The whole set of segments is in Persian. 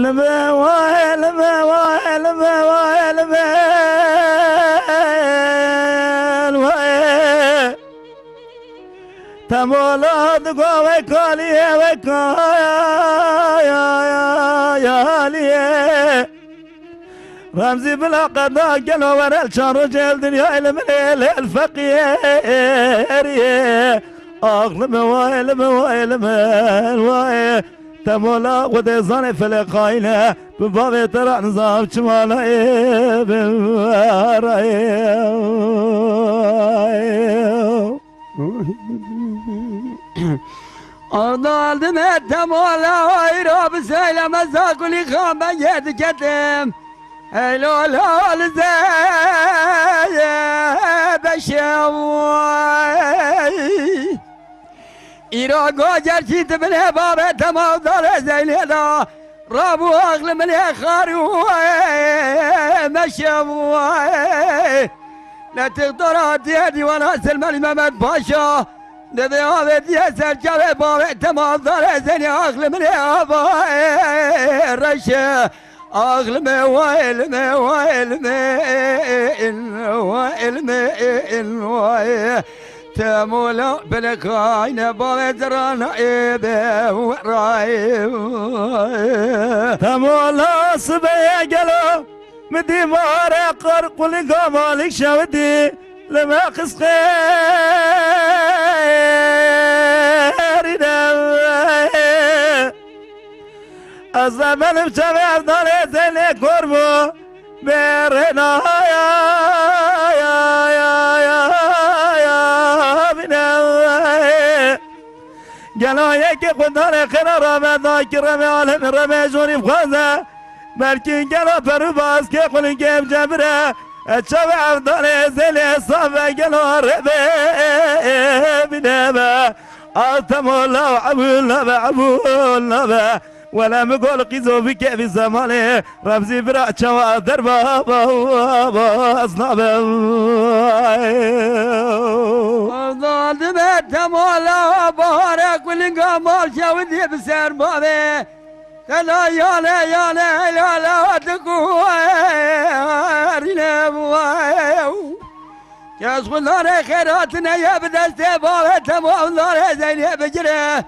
ويلمه ويلمه ويلمه ويلمه تمولد قوي كاليه وكايا رمزي بلا قضاء قالوا ورا الشهر جلد يا المليل الفقير اغلب ويلم ويلم ويلم تمولا ودي زاني في القاينة ببابي ترى نظام شمالا Orada demetem ola ayrı söyleme sakuli kama yedi kedim Eylül halize beşem İrago gerçi bile babetem avdar ezeyleda Rabu aklım ne kharu meşem Ne tıktara diye divana Selman Mehmet Paşa Dedi abi diye serçave babetem avdar ezeli aklım ne abayraşı Aklımı ve ilmi ve ilmi ve ilmi ve تمولا بلكاين بابدران ايبه ورايم تمولا صبيا قالوا مدي مارا قرق لقمالك شودي لما خس خيرنا الزمن بشبع دار زلي قربو بيرنا يا قالوا ياك خدار خير رمى ذاكر رمى عالم رمى جوني بخازة بلكن قالوا برباس كي قل كيف جبره الشبع عبدالي زلي صافة قالوا ربي بنابا التمولا وعبولا بعبولا ولا مقول قيزو بكيف زماني رمزي برا شوا دربا اصنابا Orada demetem ola bahara kulin gamal şavdi bser babe Kala yale yale yale atıkuarine muayev Kaz kulları khairatine yebdeste babe tamamlar ezeyne becire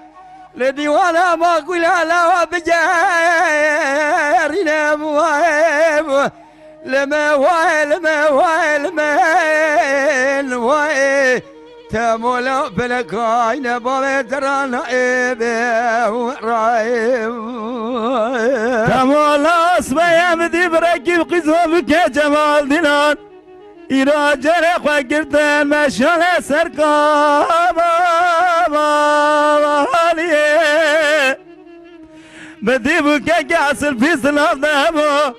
لديوانا ما قول لا بجارنا موائب لما وائل ما وائل ما وائل تمولا بلكاين بابترانا إبه ورايب تمولا اسمي بدي بركب قزوبك يا جمال دينان إيرا جرق وقرتن مشان سرقابا بدي بكا قاسل في سلاف دهبو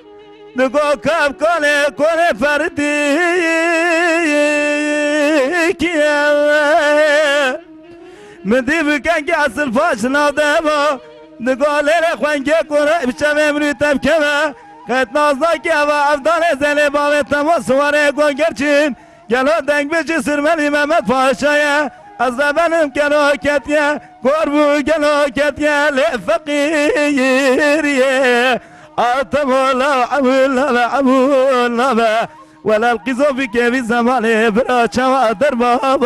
نقو كاب كولي كولي فردي كيا بدي بكا قاسل فاش سلاف دهبو نقو ليلة خوانجي كولي بشامي منو تبكما قد نازنا كيابا عبدال زلي بابي تمو سواري قو گرچين گلو دنگ بچي سرمالي محمد پاشايا از زبانم گلو کتیا قربو گلو کتیا لفقيريه آتمولا عبولا عبولا ولا القزو في كيف زماني برا شوا دربا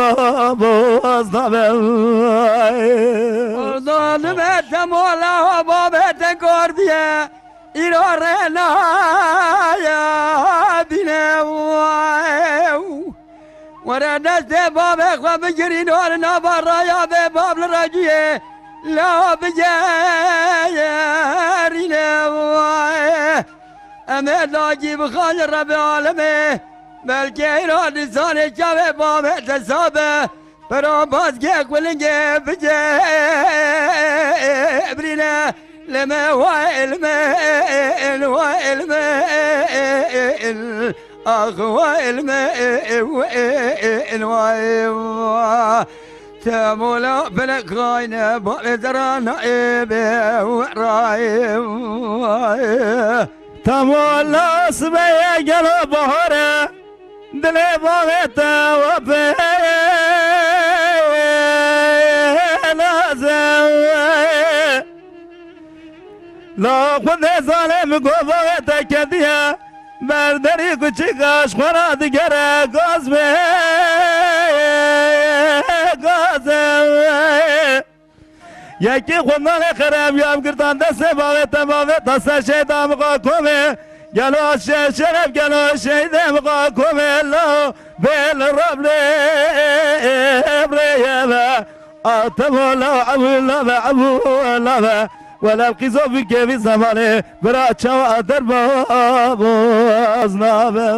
بوزنابا Orada demetem ola babete kordiye İrorena ya binev ورا باب اخوة بجرين ورنا برا يا باب الرجية لا بجارينا أما لاجي بخال رب العالمين بلكي إراد لساني شابه باب تسابه برا باز كيك ولنجي بجابرينا لما وإلمين وإلمين أخوة الماء تمولا بلقاينا بقدرنا إبه ورايم تمولا سبيا قلو بحرة دلي بغيتا وبينا لا خود ظالم گوه تکدیه برداری کچکاش خورا دیگره گاز به گازه یکی خودنان خرم یام گردان دست باوه تباوه تسر شیطان مقا کومه گلو شرف گلو شیطان مقا کومه لا بیل رب لیبریه آتمو لا عبو لا عبو لا ولا القزو بكيف زمانه برا چوا در باب ازنابه